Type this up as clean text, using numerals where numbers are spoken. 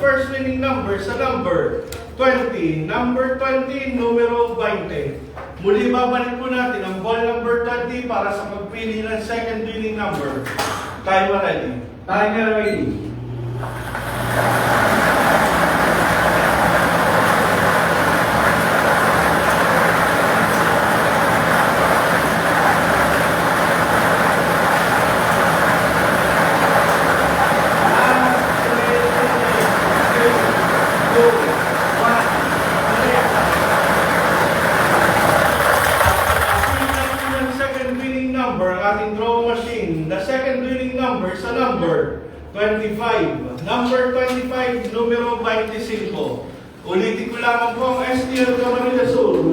first winning number sa number 20. Number 20, numero 20. Muli babalik po natin ang ball number 20 para sa pagpili ng second winning number. Timer ready. Timer ready. Ating draw machine, the second winning number sa number 25. Number 25, numero 25. Ulitin ko lamang po ang STL Camarilla Sur.